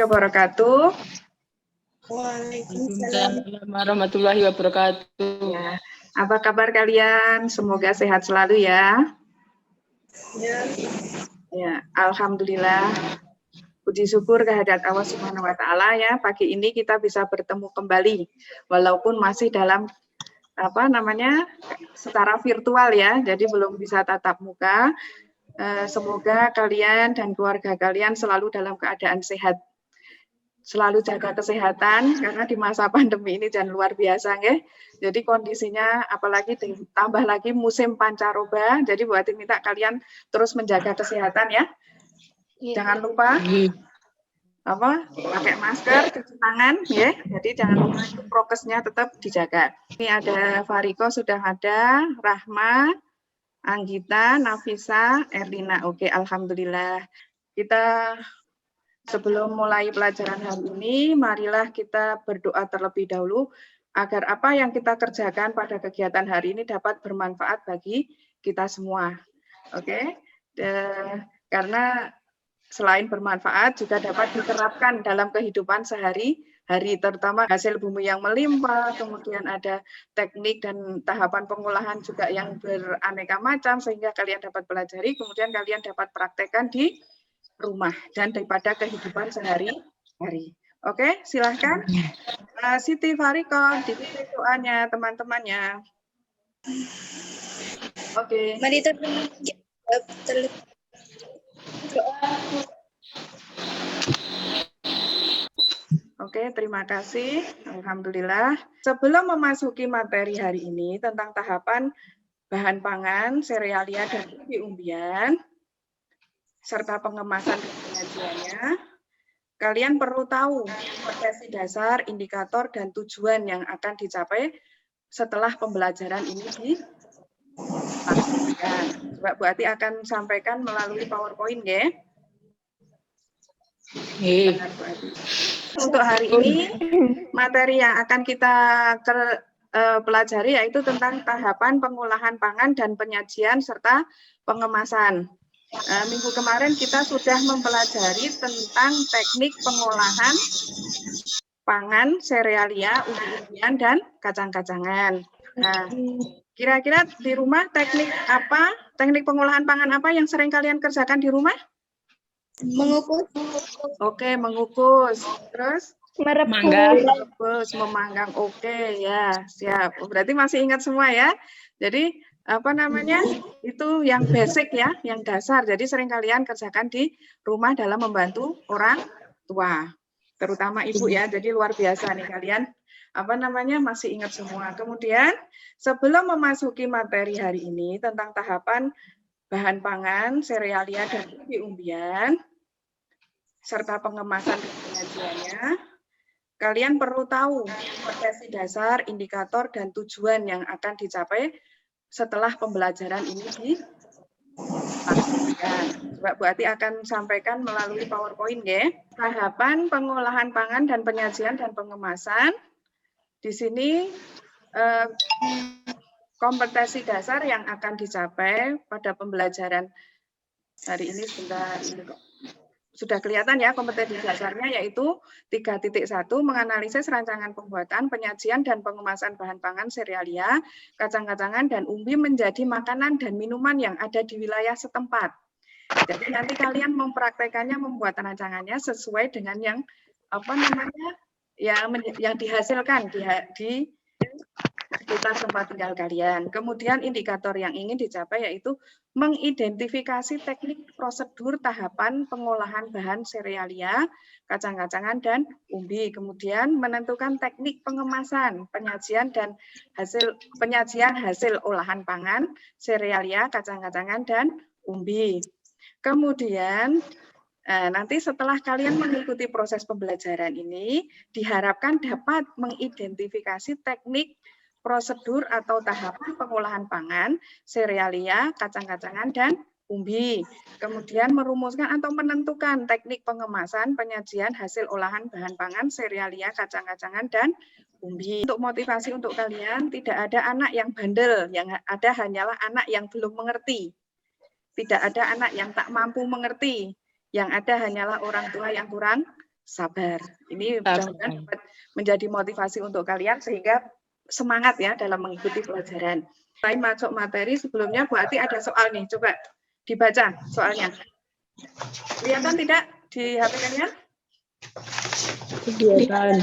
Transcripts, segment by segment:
wabarakatuh. Waalaikumsalam warahmatullahi wabarakatuh. Ya, apa kabar kalian? Semoga sehat selalu ya. Ya, alhamdulillah. Puji syukur kehadirat Allah Subhanahu wa taala ya. Pagi ini kita bisa bertemu kembali walaupun masih dalam secara virtual ya. Jadi belum bisa tatap muka. Semoga kalian dan keluarga kalian selalu dalam keadaan sehat. Selalu jaga kesehatan karena di masa pandemi ini jangan luar biasa nggih. Jadi kondisinya apalagi tambah lagi musim pancaroba. Jadi buat minta kalian terus menjaga kesehatan ya. Jangan lupa pakai masker, cuci tangan ya. Jadi jangan lupa itu prokesnya tetap dijaga. Ini ada Fariko sudah ada, Rahma, Anggita, Nafisa, Erlina. Oke, alhamdulillah. Kita sebelum mulai pelajaran hari ini, marilah kita berdoa terlebih dahulu agar apa yang kita kerjakan pada kegiatan hari ini dapat bermanfaat bagi kita semua. Oke? Karena selain bermanfaat juga dapat diterapkan dalam kehidupan sehari-hari, terutama hasil bumi yang melimpah, kemudian ada teknik dan tahapan pengolahan juga yang beraneka macam sehingga kalian dapat pelajari, kemudian kalian dapat praktekkan di rumah dan daripada kehidupan sehari-hari. Oke, silahkan Siti Fariko dipimpin doanya teman-temannya. Oke. Mari Oke, terima kasih. Alhamdulillah. Sebelum memasuki materi hari ini tentang tahapan bahan pangan, serealia, dan umbi-umbian, serta pengemasan dan penyajiannya, kalian perlu tahu kompetensi dasar, indikator, dan tujuan yang akan dicapai setelah pembelajaran ini dilaksanakan. Coba Bu Ati akan sampaikan melalui PowerPoint ya. Untuk hari ini, materi yang akan kita pelajari yaitu tentang tahapan pengolahan pangan dan penyajian serta pengemasan. Minggu kemarin kita sudah mempelajari tentang teknik pengolahan pangan, serealia, umbi-umbian, dan kacang-kacangan. Nah, kira-kira di rumah teknik pengolahan pangan apa yang sering kalian kerjakan di rumah? mengukus. Oke, mengukus. Terus? Merebus, memanggang. Oke, ya, siap. Berarti masih ingat semua ya. Jadi, itu yang basic ya, yang dasar. Jadi sering kalian kerjakan di rumah dalam membantu orang tua. Terutama ibu ya, jadi luar biasa nih kalian. Masih ingat semua. Kemudian, sebelum memasuki materi hari ini tentang tahapan bahan pangan, serealia, dan umbi-umbian, serta pengemasan dan penyajiannya, kalian perlu tahu kompetensi dasar, indikator, dan tujuan yang akan dicapai setelah pembelajaran ini dilaksanakan. Coba Bu Ati akan sampaikan melalui PowerPoint ya. Tahapan pengolahan pangan dan penyajian dan pengemasan. Di sini kompetensi dasar yang akan dicapai pada pembelajaran hari ini sudah kelihatan ya kompetensi dasarnya, yaitu 3.1 menganalisis rancangan pembuatan, penyajian, dan pengemasan bahan pangan, serealia, kacang-kacangan, dan umbi menjadi makanan dan minuman yang ada di wilayah setempat. Jadi nanti kalian mempraktekannya, membuat rancangannya sesuai dengan yang yang dihasilkan di sekitar tempat tinggal kalian. Kemudian indikator yang ingin dicapai yaitu mengidentifikasi teknik, prosedur, tahapan pengolahan bahan serealia, kacang-kacangan, dan umbi. Kemudian menentukan teknik pengemasan, penyajian hasil olahan pangan, serealia, kacang-kacangan, dan umbi. Kemudian nanti setelah kalian mengikuti proses pembelajaran ini, diharapkan dapat mengidentifikasi teknik, prosedur atau tahapan pengolahan pangan, serealia, kacang-kacangan, dan umbi. Kemudian merumuskan atau menentukan teknik pengemasan, penyajian hasil olahan bahan pangan, serealia, kacang-kacangan, dan umbi. Untuk motivasi untuk kalian, tidak ada anak yang bandel, yang ada hanyalah anak yang belum mengerti. Tidak ada anak yang tak mampu mengerti, yang ada hanyalah orang tua yang kurang sabar. Ini mudah-mudahan dapat menjadi motivasi untuk kalian sehingga semangat ya dalam mengikuti pelajaran. Selain masuk materi, sebelumnya Bu Ati ada soal nih, coba dibaca soalnya. Kelihatan tidak di HP kalian? Kegiatan.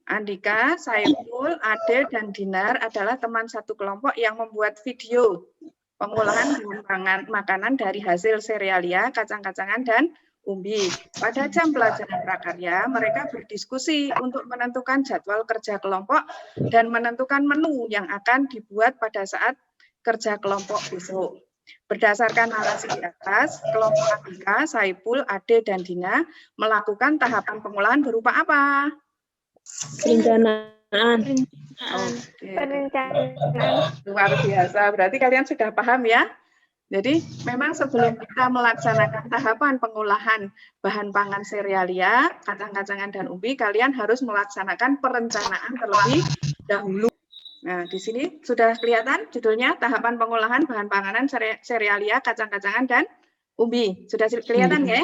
Andika, Saiful, Ade, dan Dinar adalah teman satu kelompok yang membuat video pengolahan bahan makanan dari hasil serealia, kacang-kacangan, dan umbi. Pada jam pelajaran prakarya, mereka berdiskusi untuk menentukan jadwal kerja kelompok dan menentukan menu yang akan dibuat pada saat kerja kelompok besok. Berdasarkan narasi di atas, kelompok Andika, Saiful, Ade, dan Dina melakukan tahapan pengolahan berupa apa? Perencanaan. Perencanaan. Luar biasa, berarti kalian sudah paham ya? Jadi memang sebelum kita melaksanakan tahapan pengolahan bahan pangan serealia, kacang-kacangan, dan umbi, kalian harus melaksanakan perencanaan terlebih dahulu. Nah, di sini sudah kelihatan judulnya tahapan pengolahan bahan panganan serealia, kacang-kacangan, dan umbi. Sudah kelihatan ya?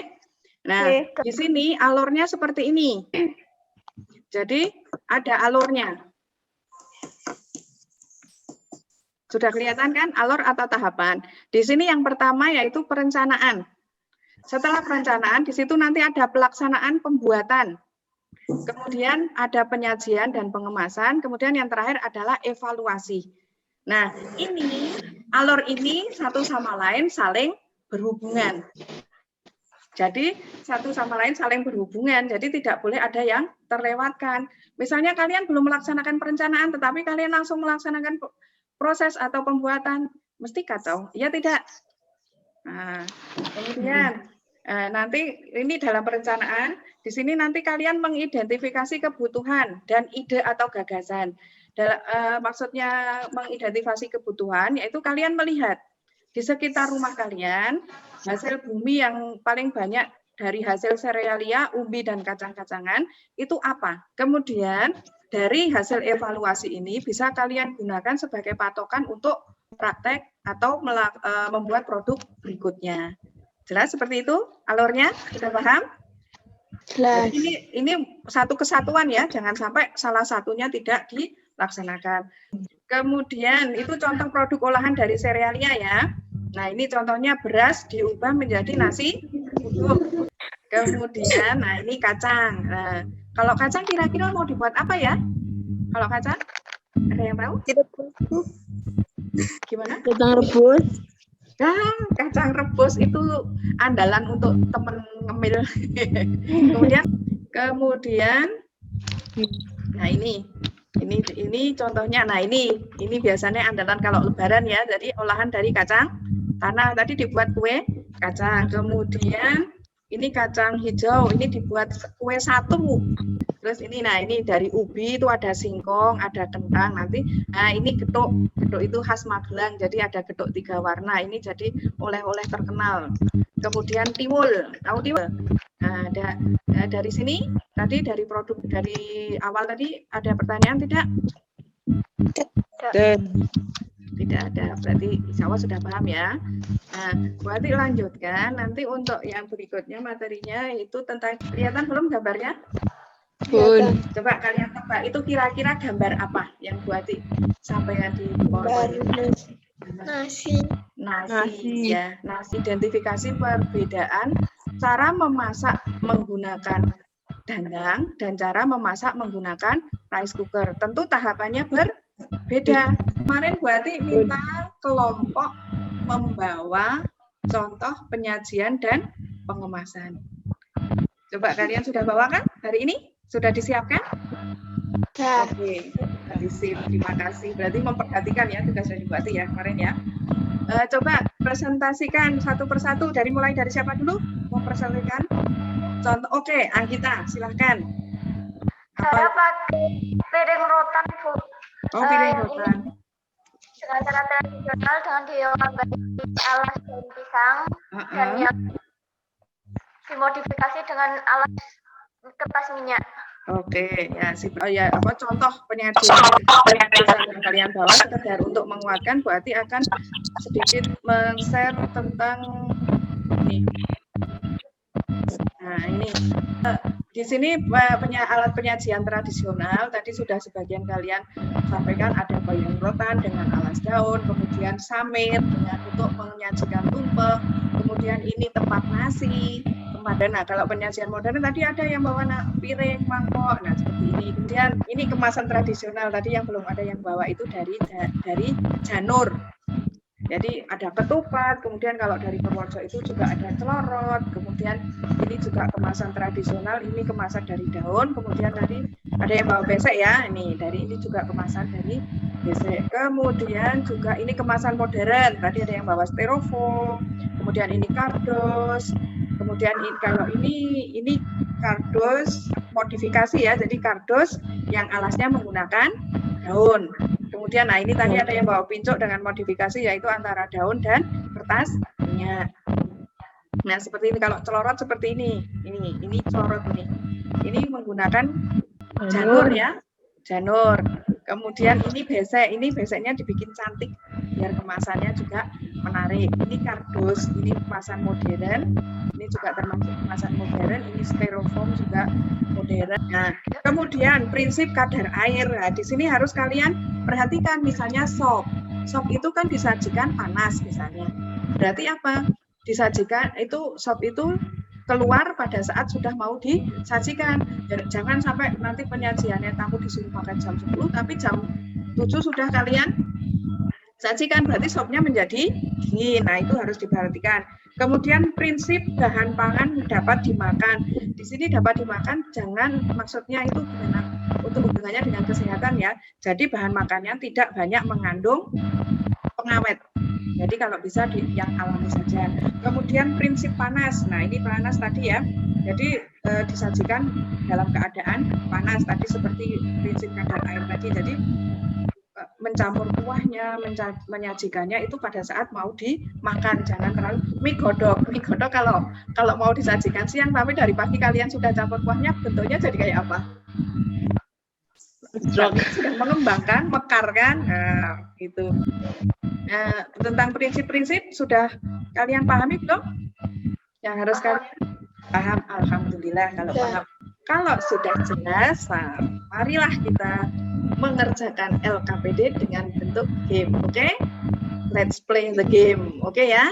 Nah, di sini alurnya seperti ini. Jadi ada alurnya. Sudah kelihatan kan alur atau tahapan. Di sini yang pertama yaitu perencanaan. Setelah perencanaan, di situ nanti ada pelaksanaan pembuatan. Kemudian ada penyajian dan pengemasan. Kemudian yang terakhir adalah evaluasi. Nah, ini alur ini satu sama lain saling berhubungan. Jadi satu sama lain saling berhubungan, jadi tidak boleh ada yang terlewatkan. Misalnya kalian belum melaksanakan perencanaan, tetapi kalian langsung melaksanakan proses atau pembuatan, mesti kacau. Ya tidak. Nah, kemudian nanti ini dalam perencanaan, di sini nanti kalian mengidentifikasi kebutuhan dan ide atau gagasan. Maksudnya mengidentifikasi kebutuhan, yaitu kalian melihat di sekitar rumah kalian, hasil bumi yang paling banyak dari hasil serealia, umbi, dan kacang-kacangan, itu apa? Kemudian, dari hasil evaluasi ini bisa kalian gunakan sebagai patokan untuk praktek atau membuat produk berikutnya. Jelas seperti itu alurnya? Sudah paham? Jelas. Ini satu kesatuan ya, jangan sampai salah satunya tidak dilaksanakan. Kemudian itu contoh produk olahan dari serealia ya. Nah ini contohnya beras diubah menjadi nasi uduk. Kemudian, nah ini kacang. Nah, kalau kacang kira-kira mau dibuat apa ya? Kalau kacang, ada yang tahu? Gimana? Kacang rebus. Nah, kacang rebus itu andalan untuk temen ngemil. kemudian, nah ini contohnya. Nah ini biasanya andalan kalau lebaran ya. Jadi olahan dari kacang tanah tadi dibuat kue kacang. Kemudian ini kacang hijau, ini dibuat kue satu. Terus ini dari ubi itu ada singkong, ada kentang nanti. Nah ini getuk itu khas Magelang, jadi ada getuk 3 warna. Ini jadi oleh-oleh terkenal. Kemudian tiwul, tahu tiwul? Nah, dari sini tadi dari produk dari awal tadi ada pertanyaan tidak? Tidak ada, berarti insya Allah sudah paham ya. Nah, berarti lanjutkan nanti untuk yang berikutnya materinya itu tentang, kelihatan belum gambarnya? Bun. Coba kalian tebak itu kira-kira gambar apa yang buati sampaikan di PowerPoint? Nasi. Ya, nasi. Identifikasi perbedaan cara memasak menggunakan dandang dan cara memasak menggunakan rice cooker. Tentu tahapannya berbeda. Kemarin berarti minta kelompok membawa contoh penyajian dan pengemasan. Coba kalian sudah bawa kan hari ini? Sudah disiapkan? Oke, terima kasih. Berarti memperhatikan ya tugas dari Bu Ati ya kemarin ya. Coba presentasikan satu persatu. Mulai dari siapa dulu? Mau presentasikan? Contoh. Oke, Anggita, silahkan. Saya pakai piring rotan, Bu. Oh, piring rotan. Dengan cara tradisional dengan diolah alas daun pisang dan yang dimodifikasi dengan alas kertas minyak. Oke, ya contoh penyajian yang kalian bawa sekedar untuk menguatkan, Bu Ati akan sedikit men-share tentang ini. Nah, ini Di sini alat penyajian tradisional, tadi sudah sebagian kalian sampaikan ada payung rotan dengan alas daun, kemudian samit dengan untuk menyajikan tumpeng, kemudian ini tempat nasi, nah kalau penyajian modern tadi ada yang bawa piring, mangkok, nah seperti ini. Kemudian ini kemasan tradisional tadi yang belum ada yang bawa itu dari janur. Jadi ada ketupat, kemudian kalau dari Purworejo itu juga ada celorot, kemudian ini juga kemasan tradisional, ini kemasan dari daun, kemudian tadi ada yang bawa besek ya, ini juga kemasan dari besek. Kemudian juga ini kemasan modern, tadi ada yang bawa styrofoam, kemudian ini kardus, kemudian kalau ini kardus modifikasi ya, jadi kardus yang alasnya menggunakan daun. Kemudian, nah ini tadi ada yang bawa pincuk dengan modifikasi yaitu antara daun dan kertas minyak. Nah seperti ini, kalau celorot seperti ini celorot ini menggunakan janur ya, janur. Kemudian ini beseknya dibikin cantik biar kemasannya juga menarik. Ini kardus, ini kemasan modern, ini juga termasuk kemasan modern, ini styrofoam juga modern. Nah, kemudian prinsip kadar air. Nah, di sini harus kalian perhatikan, misalnya sop itu kan disajikan panas misalnya. Berarti apa? Disajikan itu sop itu keluar pada saat sudah mau disajikan. Jangan sampai nanti penyajiannya tamu disuruh makan jam 10 tapi jam 7 sudah kalian sajikan, berarti sopnya menjadi dingin. Nah, itu harus diperhatikan. Kemudian prinsip bahan pangan dapat dimakan. Di sini dapat dimakan, jangan maksudnya itu untuk hubungannya dengan kesehatan ya. Jadi bahan makannya tidak banyak mengandung pengawet. Jadi kalau bisa yang alami saja. Kemudian prinsip panas. Nah, ini panas tadi ya. Jadi disajikan dalam keadaan panas tadi seperti prinsip kadar air tadi. Jadi mencampur kuahnya, menyajikannya itu pada saat mau dimakan, jangan terlalu mie godok kalau mau disajikan siang tapi dari pagi kalian sudah campur kuahnya, bentuknya jadi kayak apa? Sudah mengembangkan, mekar kan? Nah, gitu. Nah, tentang prinsip-prinsip sudah kalian pahami belum? Yang harus kalian paham, alhamdulillah kalau paham. Kalau sudah jelas, marilah kita mengerjakan LKPD dengan bentuk game, oke? Let's play the game, oke ya?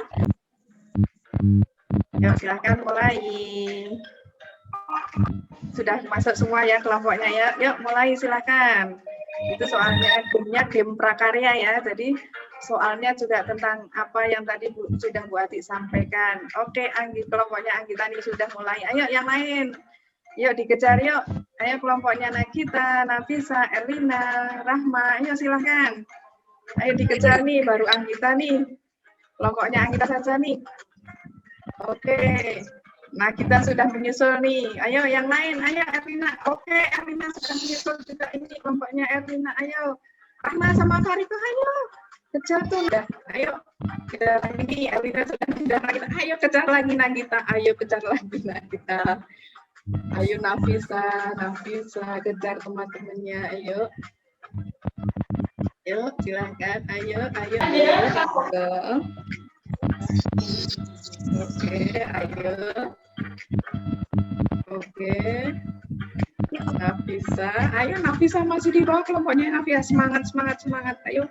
Yuk, silahkan mulai. Sudah masuk semua ya kelompoknya ya? Yuk, mulai silahkan. Itu soalnya game prakarya ya, jadi soalnya juga tentang apa yang tadi sudah Bu Ati sampaikan. Oke, kelompoknya Anggita ini sudah mulai. Ayo yang lain. Yuk dikejar yuk. Ayo kelompoknya Nagita, Nafisa, Erlina, Rahma. Ayo silahkan. Ayo dikejar nih, baru Anggita nih. Kelompoknya Anggita saja nih. Oke. Nah, kita sudah menyusul nih. Ayo yang lain, ayo Erlina. Oke, Erlina sudah menyusul juga ini kelompoknya Erlina. Ayo. Rahma sama Fariko, ayo. Kejar tuh ya. Ayo. Kejar lagi. Erlina sudah kejar lagi. Ayo kejar lagi Nagita. Ayo kejar lagi Nagita. Ayo Nafisa kejar teman-temannya, ayo. Ayo, silahkan, ayo. Oke, ayo. Oke. Nafisa masih di bawah kelompoknya Nafisa, semangat, ayo.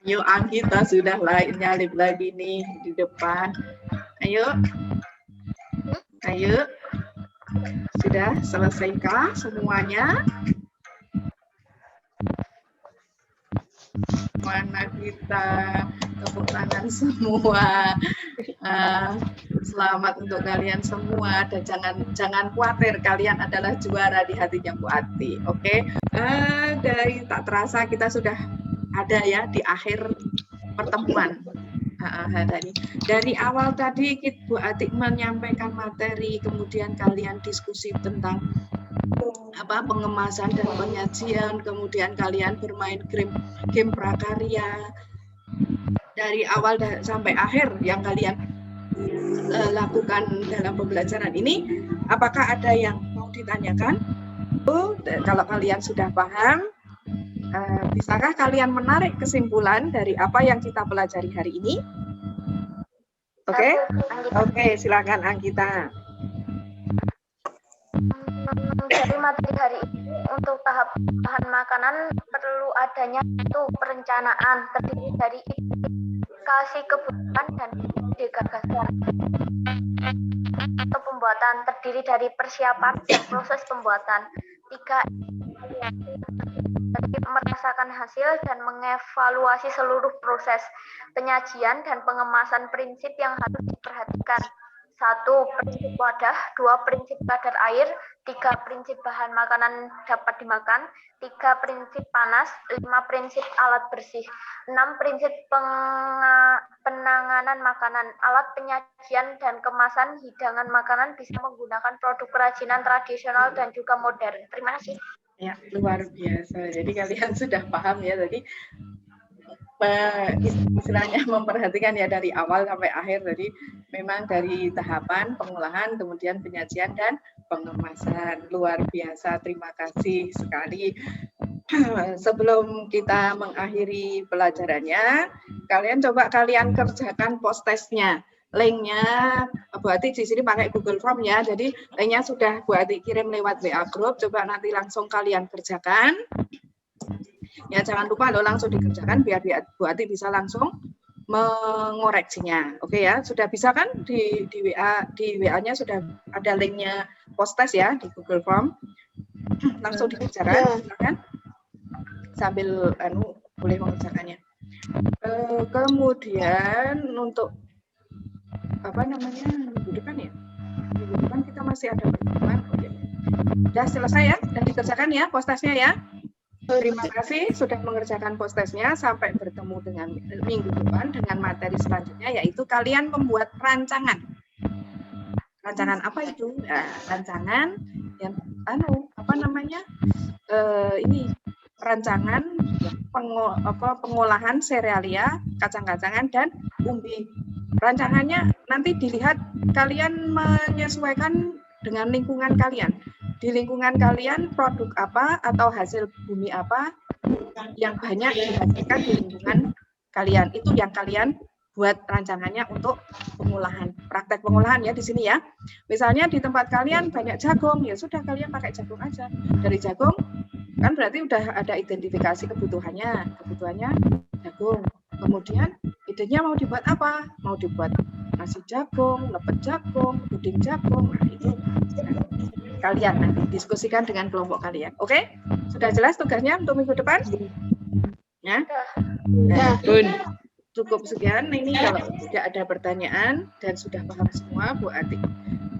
Ayo Anggita sudah nyalip lagi nih di depan. Ayo. Sudah selesaikah semuanya? Mana kita tepuk tangan semua. Selamat untuk kalian semua dan jangan khawatir, kalian adalah juara di hatinya Bu Ati. Oke? Dari tak terasa kita sudah ada ya di akhir pertemuan. Dari awal tadi Bu Atik menyampaikan materi, kemudian kalian diskusi tentang pengemasan dan penyajian, kemudian kalian bermain game prakarya. Dari awal sampai akhir yang kalian lakukan dalam pembelajaran ini, apakah ada yang mau ditanyakan? Kalau kalian sudah paham, bisakah kalian menarik kesimpulan dari apa yang kita pelajari hari ini? Oke, silakan Anggita. dari materi hari ini untuk tahap bahan makanan perlu adanya itu perencanaan terdiri dari indikasi kebutuhan dan ide gagasan. Untuk pembuatan terdiri dari persiapan dan proses pembuatan. 3. Merasakan hasil dan mengevaluasi seluruh proses penyajian dan pengemasan prinsip yang harus diperhatikan. 1. Prinsip wadah, 2. Prinsip kadar air, 3. Prinsip bahan makanan dapat dimakan, 3. Prinsip panas, 5. Prinsip alat bersih, 6. Prinsip penanganan makanan, alat penyajian dan kemasan hidangan makanan bisa menggunakan produk kerajinan tradisional dan juga modern. Terima kasih. Ya, luar biasa. Jadi kalian sudah paham ya, jadi istilahnya memperhatikan ya dari awal sampai akhir. Jadi memang dari tahapan pengolahan, kemudian penyajian dan pengemasan. Luar biasa, terima kasih sekali. Sebelum kita mengakhiri pelajarannya, kalian coba kalian kerjakan post-testnya. Linknya Bu Ati di sini pakai Google Form ya, jadi linknya sudah Bu Ati kirim lewat WA Group. Coba nanti langsung kalian kerjakan. Ya jangan lupa lo langsung dikerjakan biar Bu Ati bisa langsung mengoreksinya. Oke ya, sudah bisa kan di WA-nya sudah ada linknya post-test ya di Google Form. Langsung dikerjakan, silakan. Sambil boleh mengerjakannya. Kemudian untuk minggu depan ya? Minggu depan kita masih ada pertemuan. Sudah selesai ya? Sudah dikerjakan ya post-testnya ya? Terima kasih sudah mengerjakan post-testnya. Sampai bertemu dengan minggu depan dengan materi selanjutnya, yaitu kalian membuat rancangan. Rancangan apa itu? Rancangan yang ini rancangan pengolahan serealia, kacang-kacangan dan umbi. Rancangannya nanti dilihat kalian menyesuaikan dengan lingkungan kalian. Di lingkungan kalian produk apa atau hasil bumi apa yang banyak dihasilkan di lingkungan kalian. Itu yang kalian buat rancangannya untuk pengolahan. Praktek pengolahan ya di sini ya. Misalnya di tempat kalian banyak jagung, ya sudah kalian pakai jagung aja. Dari jagung kan berarti udah ada identifikasi kebutuhannya. Kebutuhannya jagung. Kemudian idenya mau dibuat apa? Mau dibuat nasi jagung, lepet jagung, puding jagung. Nah, itu kalian nanti diskusikan dengan kelompok kalian. Oke? Sudah jelas tugasnya untuk minggu depan? Ya? Nah, cukup sekian. Ini kalau tidak ada pertanyaan dan sudah paham semua, Bu Ati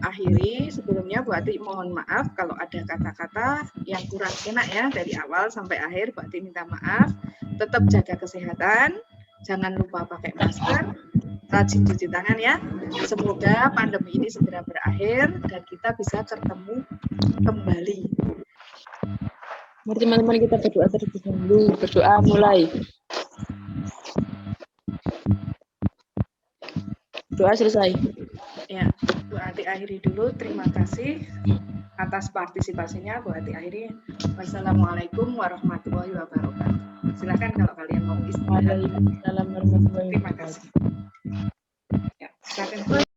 akhiri. Sebelumnya Bu Ati mohon maaf kalau ada kata-kata yang kurang enak ya dari awal sampai akhir. Bu Ati minta maaf. Tetap jaga kesehatan. Jangan lupa pakai masker, rajin cuci tangan ya. Semoga pandemi ini segera berakhir dan kita bisa ketemu kembali. Mari teman-teman kita berdoa terlebih dahulu. Berdoa mulai. Doa selesai. Ya, Bu Ati akhiri dulu. Terima kasih atas partisipasinya. Bu Ati akhiri. Wassalamualaikum warahmatullahi wabarakatuh. Silakan kalau kalian mau istirahat. Waalaikumsalam warahmatullahi Terima wabarakatuh. kasih. Ya, silakan.